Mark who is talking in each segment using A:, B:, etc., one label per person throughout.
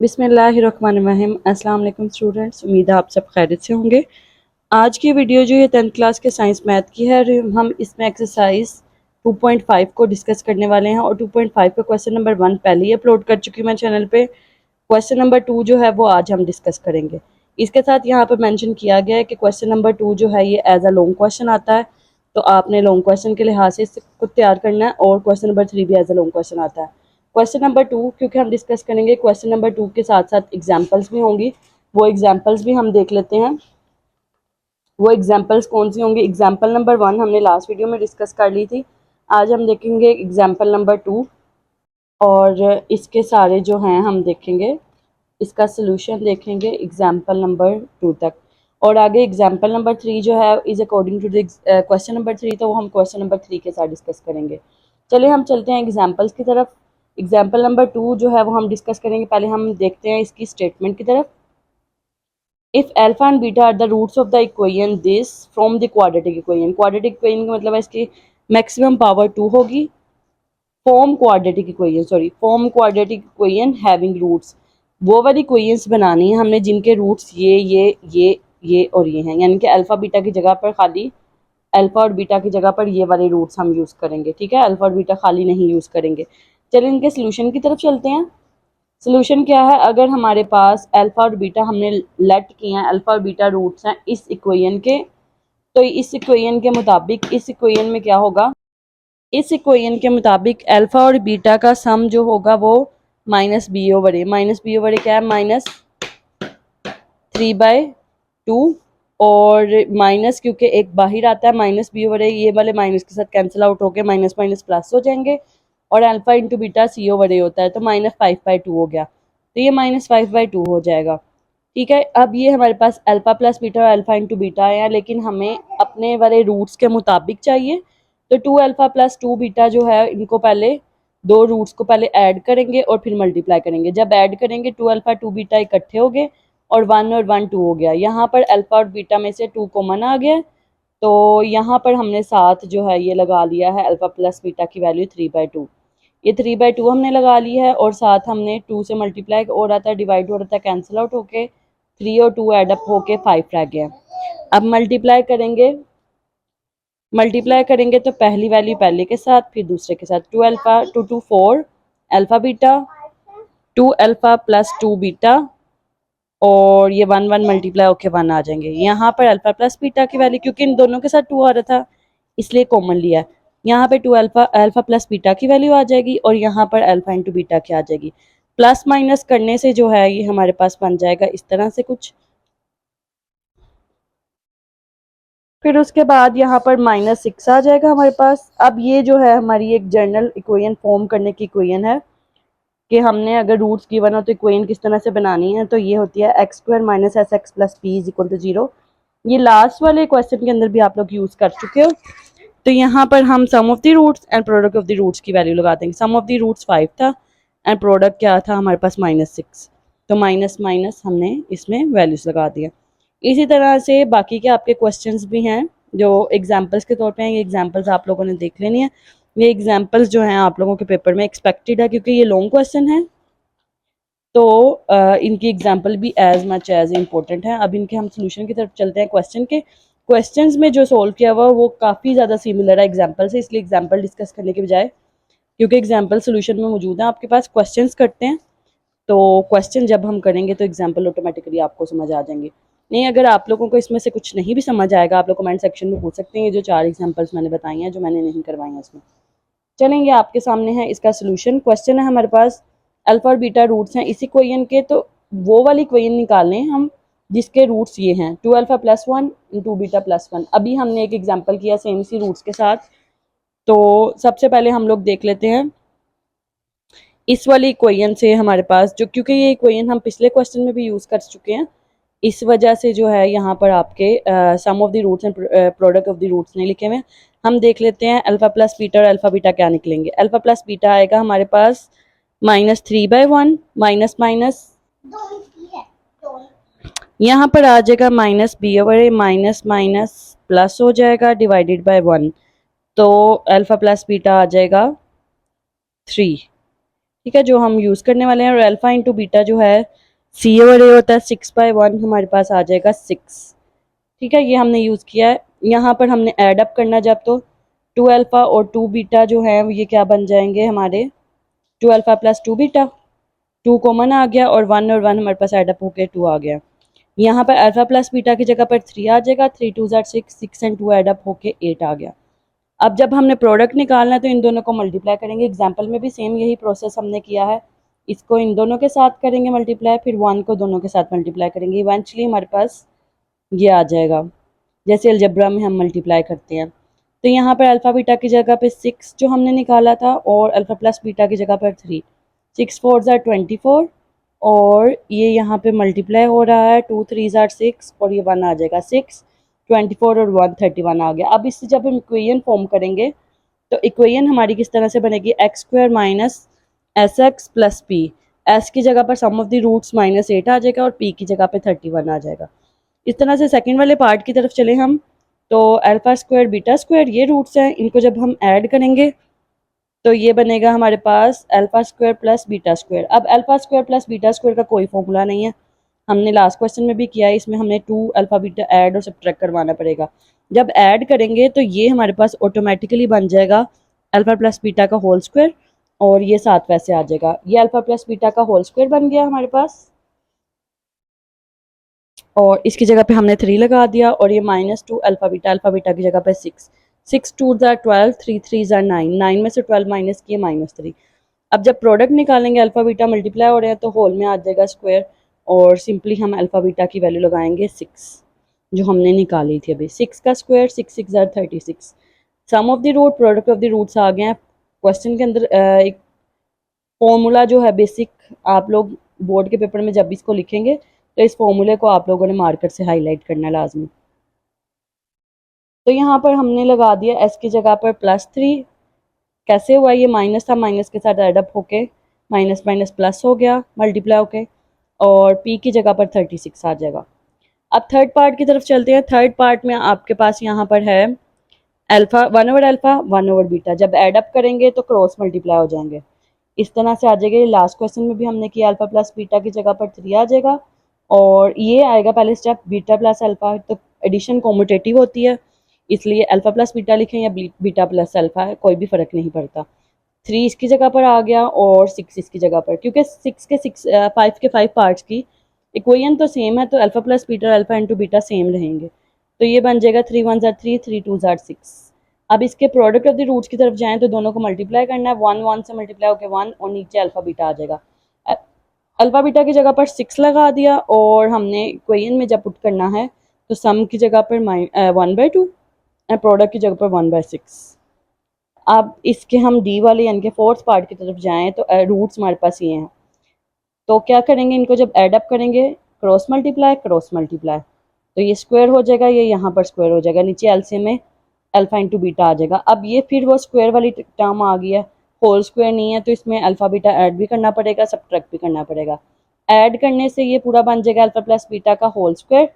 A: बिस्मिल्लाहिर्रहमानिर्रहीम। अस्सलाम वालेकुम स्टूडेंट्स, उम्मीद है आप सब खैरियत से होंगे। आज की वीडियो जो है 10th क्लास के साइंस मैथ की है। हम इसमें एक्सरसाइज 2.5 को डिस्कस करने वाले हैं और 2.5 का क्वेश्चन नंबर 1 पहले ही अपलोड कर चुकी हूँ मैं चैनल पे। क्वेश्चन नंबर 2 जो है वो आज हम डिस्कस करेंगे। इसके साथ यहाँ पर मेंशन किया गया है कि क्वेश्चन नंबर 2 जो है ये एज अ लॉन्ग क्वेश्चन आता है, तो आपने लॉन्ग क्वेश्चन के लिहाज से इसको तैयार करना है। और क्वेश्चन नंबर 3 भी एज अ लॉन्ग क्वेश्चन आता है। क्वेश्चन नंबर 2 क्योंकि हम डिस्कस करेंगे, क्वेश्चन नंबर 2 के साथ साथ एग्जाम्पल्स भी होंगी, वो एग्जाम्पल्स भी हम देख लेते हैं। वो एग्जाम्पल्स कौन सी होंगी? एग्जाम्पल नंबर 1 हमने लास्ट वीडियो में डिस्कस कर ली थी। आज हम देखेंगे एग्जाम्पल नंबर 2 और इसके सारे जो हैं हम देखेंगे, इसका सोल्यूशन देखेंगे एग्जाम्पल नंबर 2 तक। और आगे एग्जाम्पल नंबर 3 जो है is according to the question number 3, तो वो हम क्वेश्चन नंबर 3 के साथ डिस्कस करेंगे। चलिए हम चलते हैं एग्जाम्पल्स की तरफ। एग्जाम्पल नंबर 2 जो है वो हम डिस्कस करेंगे। पहले हम देखते हैं इसकी स्टेटमेंट की तरफ। If alpha and beta are the roots of the equation this from the quadratic equation. Quadratic equation का मतलब है इसकी मैक्सिमम पावर 2 होगी। Form quadratic equation having roots. वो वाली इक्वेशंस बनानी है हमने जिनके रूट्स ये और ये हैं, यानी कि अल्फा बीटा की जगह पर खाली अल्फा और बीटा की जगह पर ये वाले रूट्स हम यूज़ करेंगे। ठीक है, अल्फा और बीटा खाली नहीं यूज़ करेंगे। चलिए इनके सोल्यूशन की तरफ चलते हैं। सोल्यूशन क्या है? अगर हमारे पास अल्फा और बीटा हमने लेट किए हैं, अल्फा और बीटा रूट्स हैं इस इक्वेशन के, तो इस इक्वेशन के मुताबिक इस इक्वेशन में क्या होगा? इस इक्वेशन के मुताबिक अल्फा और बीटा का सम जो होगा वो -b/a। -b/a क्या है? -3/2। और माइनस क्योंकि एक बाहर आता है, -b/a ये वाले माइनस के साथ कैंसिल आउट होकर माइनस माइनस प्लस हो जाएंगे। और अल्फा इंटू बीटा c/a होता है, तो -5/2 हो गया, तो ये -5/2 हो जाएगा। ठीक है, अब ये हमारे पास अल्फा प्लस बीटा और अल्फा इंटू बीटा है, लेकिन हमें अपने वाले रूट्स के मुताबिक चाहिए। तो 2 अल्फा प्लस 2 बीटा जो है इनको पहले दो रूट्स को पहले ऐड करेंगे और फिर मल्टीप्लाई करेंगे। जब ऐड करेंगे 2 अल्फा 2 बीटा इकट्ठे हो गए और 1 और 1 2 हो गया। यहाँ पर अल्फा और बीटा में से 2 कॉमन आ गया, तो यहाँ पर हमने साथ जो है ये लगा लिया है अल्फा प्लस बीटा की वैल्यू 3/2। ये 3/2 हमने लगा ली है और साथ हमने 2 से मल्टीप्लाई हो रहा था, डिवाइड हो रहा था, कैंसिल आउट होके 3 और 2 एडअप होके 5 रह गया। अब मल्टीप्लाई करेंगे तो पहली वैल्यू पहले के साथ फिर दूसरे के साथ। 2 alpha 2 2 4 alpha beta, 2 alpha plus 2 beta, और ये 1 1 मल्टीप्लाई होके 1 आ जाएंगे। यहाँ पर अल्फा प्लस बीटा की वैल्यू क्योंकि इन दोनों के साथ 2 आ रहा था इसलिए कॉमन लिया। यहाँ पे 2 अल्फा प्लस बीटा की वैल्यू आ जाएगी और यहाँ पर अल्फा इंटू बीटा की आ जाएगी। प्लस माइनस करने से जो है ये हमारे पास बन जाएगा इस तरह से कुछ। फिर उसके बाद यहाँ पर -6 आ जाएगा हमारे पास। अब ये जो है हमारी एक जनरल इक्वेशन फॉर्म करने की इक्वेशन है कि हमने अगर रूट्स गिवन हो तो इक्वेशन किस तरह से बनानी है। तो ये होती है x² - sx + p = 0। ये लास्ट वाले क्वेश्चन के अंदर भी आप लोग यूज़ कर चुके हो। तो यहाँ पर हम sum of the roots and product of the roots की वैल्यू लगा देंगे। सम ऑफ द रूट्स 5 था एंड प्रोडक्ट क्या था हमारे पास -6, तो माइनस माइनस हमने इसमें वैल्यूज लगा दिया। इसी तरह से बाकी के आपके क्वेश्चंस भी हैं जो एग्जांपल्स के तौर पे हैं। ये एग्जांपल्स आप लोगों ने देख लेनी है। ये एग्जांपल्स जो हैं आप लोगों के पेपर में एक्सपेक्टेड है क्योंकि ये लॉन्ग क्वेश्चन है, तो इनकी एग्जांपल भी एज मच एज इम्पोर्टेंट है। अब इनके हम सोल्यूशन की तरफ चलते हैं। क्वेश्चंस में जो सोल्व किया हुआ वो काफ़ी ज़्यादा सिमिलर है एग्जाम्पल से, इसलिए एग्जाम्पल डिस्कस करने के बजाय क्योंकि एग्जाम्पल सोल्यूशन में मौजूद है आपके पास, क्वेश्चंस करते हैं। तो क्वेश्चन जब हम करेंगे तो एग्जाम्पल ऑटोमेटिकली आपको समझ आ जाएंगे। नहीं, अगर आप लोगों को इसमें से कुछ नहीं भी समझ आएगा आप लोग कमेंट सेक्शन में पूछ सकते हैं। ये जो 4 एग्जाम्पल्स मैंने बताई हैं जो मैंने नहीं करवाई हैं इसमें चलेंगे आपके सामने है इसका सोल्यूशन। क्वेश्चन है हमारे पास अल्फा और बीटा रूट्स हैं इसी इक्वेशन के, तो वो वाली इक्वेशन निकालने हम जिसके रूट्स ये हैं 2 अल्फा प्लस 1 2 बीटा प्लस 1। अभी हमने एक एग्जांपल किया सेम सी रूट्स के साथ। तो सबसे पहले हम लोग देख लेते हैं इस वाली इक्वेशन से हमारे पास जो, क्योंकि ये इक्वेशन हम पिछले क्वेश्चन में भी यूज़ कर चुके हैं, इस वजह से जो है यहाँ पर आपके sum of the roots and product of the roots नहीं लिखे हुए। हम देख लेते हैं अल्फा प्लस बीटा और अल्फा बीटा क्या निकलेंगे। अल्फा प्लस बीटा आएगा हमारे पास -3/1 माइनस माइनस, यहाँ पर आ जाएगा -b/a माइनस माइनस प्लस हो जाएगा डिवाइडेड बाय 1, तो अल्फा प्लस बीटा आ जाएगा 3। ठीक है, जो हम यूज़ करने वाले हैं। और अल्फ़ा इंटू बीटा जो है सी ओवर ए होता है, 6/1 हमारे पास आ जाएगा 6। ठीक है, ये हमने यूज़ किया है। यहाँ पर हमने ऐड अप करना जब, तो 2 अल्फ़ा और 2 बीटा जो है ये क्या बन जाएंगे हमारे, 2 अल्फ़ा प्लस 2 बीटा। 2 कॉमन आ गया और 1 और 1 हमारे पास ऐड अप होकर 2 आ गया। यहाँ पर अल्फ़ा प्लस बीटा की जगह पर 3 आ जाएगा, 3 2 ज़ार 6, 6 एंड 2 ऐड अप होके 8 आ गया। अब जब हमने प्रोडक्ट निकालना है तो इन दोनों को मल्टीप्लाई करेंगे। एग्जाम्पल में भी सेम यही प्रोसेस हमने किया है। इसको इन दोनों के साथ करेंगे मल्टीप्लाई, फिर 1 को दोनों के साथ मल्टीप्लाई करेंगे, इवेंचुअली हमारे पास ये आ जाएगा जैसे अलजब्रा में हम मल्टीप्लाई करते हैं। तो यहाँ पर अल्फ़ा बीटा की जगह पे 6 जो हमने निकाला था और अल्फ़ा प्लस बीटा की जगह पर 3, 6 4 ज़ार 24 और ये यहाँ पे मल्टीप्लाई हो रहा है, 2 3 ज़ार 6 और ये 1 आ जाएगा 6, 24 और 1 31 आ गया। अब इससे जब हम इक्वेशन फॉर्म करेंगे तो इक्वेशन हमारी किस तरह से बनेगी, x square minus S x plus P. S की जगह पर सम ऑफ द रूट्स -8 आ जाएगा और पी की जगह पे 31 आ जाएगा। इस तरह से सेकंड वाले पार्ट की तरफ चले हम, तो अल्फा स्क्वायर बीटा स्क्वायर ये रूट्स हैं, इनको जब हम ऐड करेंगे तो ये बनेगा हमारे पास alpha square plus beta square. अब alpha square plus beta square का कोई फॉर्मूला नहीं है, हमने लास्ट क्वेश्चन में भी किया है। इसमें हमें 2 अल्फा बीटा ऐड और सब्ट्रैक्ट करवाना पड़ेगा। जब ऐड करेंगे तो ये हमारे पास ऑटोमेटिकली बन जाएगा अल्फा प्लस बीटा का होल स्क्वायर और ये साथ वैसे आ जाएगा। ये अल्फा प्लस बीटा का होल स्क्वायर बन गया हमारे पास और इसकी जगह पे हमने 3 लगा दिया और ये -2 अल्फा बीटा की जगह पे 6, 6 2 ज़ार 12, 3 3 ज़ार 9, 9 में से 12 माइनस किए -3। अब जब प्रोडक्ट निकालेंगे अल्फा बीटा मल्टीप्लाई हो रहे हैं तो होल में आ जाएगा स्क्वायर और सिंपली हम अल्फा बीटा की वैल्यू लगाएंगे 6 जो हमने निकाली थी अभी। 6 का स्क्वायर 6 6 ज़ार 36। Sum of the root, product of the roots आ गए हैं। क्वेश्चन के अंदर एक फॉर्मूला जो है बेसिक, आप लोग बोर्ड के पेपर में जब भी इसको लिखेंगे तो इस फॉर्मूले को आप लोगों ने मार्कर से हाईलाइट करना है लाजमी। तो यहाँ पर हमने लगा दिया एस की जगह पर +3। कैसे हुआ, ये माइनस था, माइनस के साथ एडअप होके माइनस माइनस प्लस हो गया मल्टीप्लाई होके और पी की जगह पर 36 आ जाएगा। अब थर्ड पार्ट की तरफ चलते हैं। थर्ड पार्ट में आपके पास यहाँ पर है alpha 1 over alpha 1 over beta, जब एडअप करेंगे तो क्रॉस मल्टीप्लाई हो जाएंगे। इस तरह से आ जाएगा। लास्ट क्वेश्चन में भी हमने किया, अल्फा प्लस बीटा की जगह पर 3 आ जाएगा और ये आएगा पहले स्टेप बीटा प्लस अल्फा। तो एडिशन कॉम्यूटेटिव होती है इसलिए अल्फा प्लस बीटा लिखें या बीटा प्लस अल्फा है, कोई भी फ़र्क नहीं पड़ता। 3 इसकी जगह पर आ गया और 6 इसकी जगह पर, क्योंकि 5 के 5 पार्ट्स की इक्वेशन तो सेम है तो alpha plus beta alpha into beta same रहेंगे। तो ये बन जाएगा 3 1 ज़ार 3, 3 2 ज़ार 6। अब इसके प्रोडक्ट ऑफ द रूट्स की तरफ जाएं तो दोनों को मल्टीप्लाई करना है, 1 1 से मल्टीप्लाई होकर 1 और नीचे अल्फा बीटा आ जाएगा। अल्फा बीटा की जगह पर 6 लगा दिया और हमने इक्वेशन में जब पुट करना है तो सम की जगह पर 1/2 और प्रोडक्ट की जगह पर 1/6। अब इसके हम डी वाले यानी कि फोर्थ पार्ट की तरफ जाएं तो रूट्स हमारे पास ये हैं। तो क्या करेंगे, इनको जब एड अप करेंगे क्रॉस मल्टीप्लाई तो ये स्क्वायर हो जाएगा, ये यहाँ पर स्क्वायर हो जाएगा, नीचे एलसीएम में अल्फा इंटू बीटा आ जाएगा। अब ये फिर वो स्क्वायर वाली टर्म आ गई है, होल स्क्वायर नहीं है तो इसमें अल्फा बीटा ऐड भी करना पड़ेगा, सब्ट्रैक्ट भी करना पड़ेगा। ऐड करने से ये पूरा बन जाएगा अल्फा प्लस बीटा का होल स्क्वायर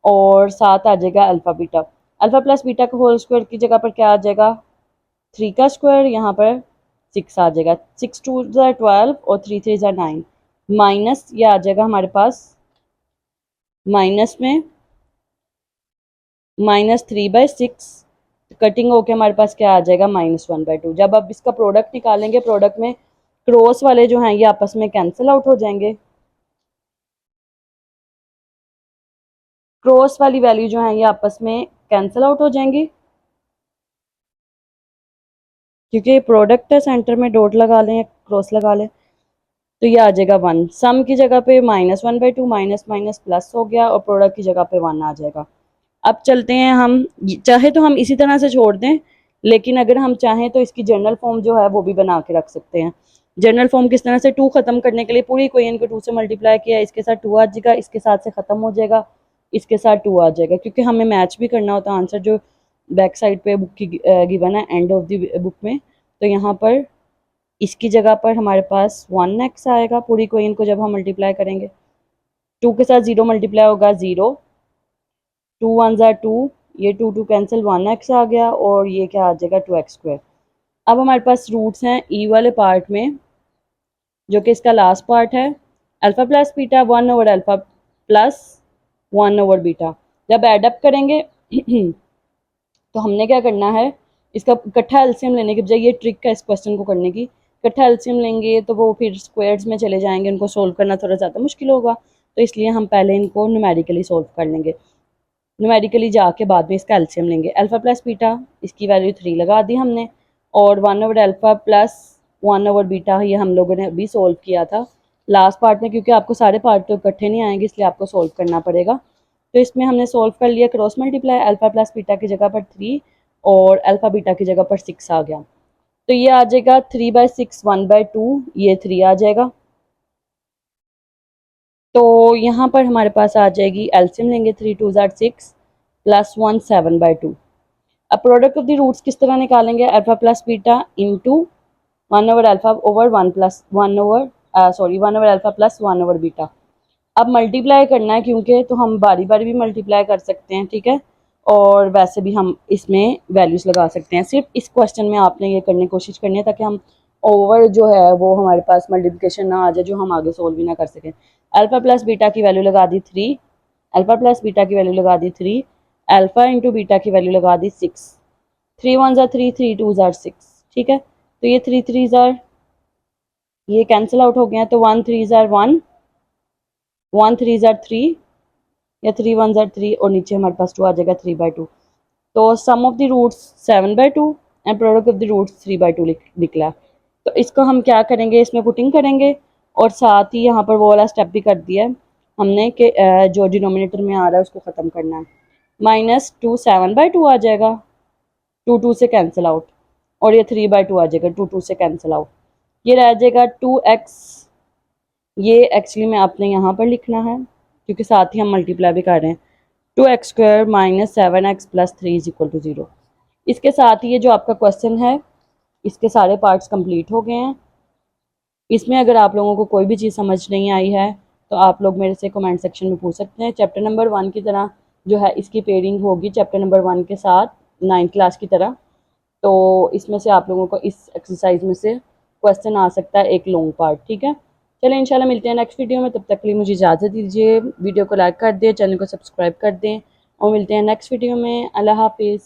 A: और साथ आ जाएगा alpha beta. Alpha plus beta का होल स्क्वायर की जगह पर क्या आ जाएगा, 3 का स्क्वायर, यहाँ पर 6 आ जाएगा, 6 2 ज़ार 12 और 3 3 ज़ार 9 माइनस ये आ जाएगा हमारे पास माइनस में -3/6 कटिंग होके हमारे पास क्या आ जाएगा -1/2। जब अब इसका प्रोडक्ट निकालेंगे प्रोडक्ट में क्रॉस वाले जो हैं ये आपस में कैंसिल आउट हो जाएंगे, क्रॉस वाली वैल्यू जो है ये आपस में कैंसिल आउट हो जाएंगी क्योंकि ये प्रोडक्ट है, सेंटर में डॉट लगा लें या क्रॉस लगा लें तो ये आ जाएगा 1। सम की जगह पे -1/2 माइनस माइनस प्लस हो गया और प्रोडक्ट की जगह पे 1 आ जाएगा। अब चलते हैं हम, चाहे तो हम इसी तरह से छोड़ दें लेकिन अगर हम चाहें तो इसकी जनरल फॉर्म जो है वो भी बना के रख सकते हैं। जनरल फॉर्म किस तरह से, 2 ख़त्म करने के लिए पूरी इक्वेशन को 2 से मल्टीप्लाई किया, इसके साथ 2 आ जाएगा, इसके साथ से ख़त्म हो जाएगा, इसके साथ 2 आ जाएगा, क्योंकि हमें मैच भी करना होता है आंसर जो बैक साइड पे बुक की गिवन है एंड ऑफ द बुक में। तो यहाँ पर इसकी जगह पर हमारे पास 1x आएगा पूरी इक्वेशन को जब हम मल्टीप्लाई करेंगे। 2 के साथ 0 मल्टीप्लाई होगा 0, 2 1 ज़ार 2, ये 2 2 कैंसिल, 1x आ गया और ये क्या आ जाएगा 2x स्क्वायर। अब हमारे पास रूट्स हैं ई वाले पार्ट में जो कि इसका लास्ट पार्ट है, alpha plus beta 1 over alpha plus 1 over beta. जब एडअप करेंगे तो हमने क्या करना है, इसका इकट्ठा एलसीएम लेने के बजाय, ये ट्रिक है इस क्वेश्चन को करने की, इकट्ठा एलसीएम लेंगे तो वो फिर स्क्वायर्स में चले जाएंगे, उनको सोल्व करना थोड़ा ज़्यादा मुश्किल होगा। तो इसलिए हम पहले इनको न्यूमेरिकली सोल्व कर लेंगे। न्यूमेरिकली जाके बाद में इसका एलसीएम लेंगे। अल्फ़ा प्लस बीटा, इसकी वैल्यू 3 लगा दी हमने, और 1 over alpha plus 1 over beta, ये हम लोगों ने अभी सोल्व किया था लास्ट पार्ट में, क्योंकि आपको सारे पार्ट तो इकट्ठे नहीं आएंगे, इसलिए आपको सोल्व करना पड़ेगा। तो इसमें हमने सोल्व कर लिया, cross multiply, alpha plus beta की जगह पर 3 और अल्फ़ा बीटा की जगह पर 6 आ गया। तो ये आ जाएगा 3/6 1/2, ये 3 आ जाएगा। तो यहाँ पर हमारे पास आ जाएगी, एलसीएम लेंगे, 3 2 ज़ार 6 प्लस 1 7/2। अब प्रोडक्ट ऑफ द रूट्स किस तरह निकालेंगे, alpha plus beta into 1 over alpha over 1 over alpha plus 1 over beta. अब मल्टीप्लाई करना है क्योंकि, तो हम बारी बारी भी मल्टीप्लाई कर सकते हैं, ठीक है, और वैसे भी हम इसमें वैल्यूज़ लगा सकते हैं। सिर्फ इस क्वेश्चन में आपने ये करने की कोशिश करनी है ताकि हम ओवर जो है वो हमारे पास मल्टीप्लिकेशन ना आ जाए जो हम आगे सोल्व भी ना कर सकें। अल्फ़ा प्लस बीटा की वैल्यू लगा दी 3, अल्फ़ा प्लस बीटा की वैल्यू लगा दी 3, अल्फ़ा इंटू बीटा की वैल्यू लगा दी 6। 3 1 ज़ार 3, 3 2 ज़ार 6, ठीक है। तो ये 3 3 ज़ार, ये कैंसिल आउट हो गया, तो 1 3 ज़ार 1, 1 3 ज़ार 3, या 3 1 ज़ार 3, और नीचे हमारे पास 2 आ जाएगा 3/2। तो sum of the roots 7/2 and product of the roots 3/2 निकला। तो इसको हम क्या करेंगे, इसमें पुटिंग करेंगे, और साथ ही यहाँ पर वो वाला स्टेप भी कर दिया है हमने कि जो डिनोमिनेटर में आ रहा है उसको ख़त्म करना है। -2 7/2 आ जाएगा, 2 2 से कैंसिल आउट, और ये 3/2 आ जाएगा, 2 2 से कैंसिल आउट। ये रह जाएगा 2x, ये एक्चुअली में आपने यहाँ पर लिखना है क्योंकि साथ ही हम मल्टीप्लाई भी कर रहे हैं। 2x² minus 7x plus 3 is equal to 0। इसके साथ ही ये जो आपका क्वेश्चन है, इसके सारे पार्ट्स कंप्लीट हो गए हैं। इसमें अगर आप लोगों को कोई भी चीज़ समझ नहीं आई है तो आप लोग मेरे से कमेंट सेक्शन में पूछ सकते हैं। चैप्टर नंबर 1 की तरह जो है इसकी पेयरिंग होगी चैप्टर नंबर 1 के साथ 9th क्लास की तरह। तो इसमें से आप लोगों को इस एक्सरसाइज में से क्वेश्चन आ सकता है एक लॉन्ग पार्ट, ठीक है। चलिए इंशाल्लाह मिलते हैं नेक्स्ट वीडियो में, तब तक के लिए मुझे इजाज़त दीजिए। वीडियो को लाइक कर दें, चैनल को सब्सक्राइब कर दें, और मिलते हैं नेक्स्ट वीडियो में। अल्लाह हाफिज़।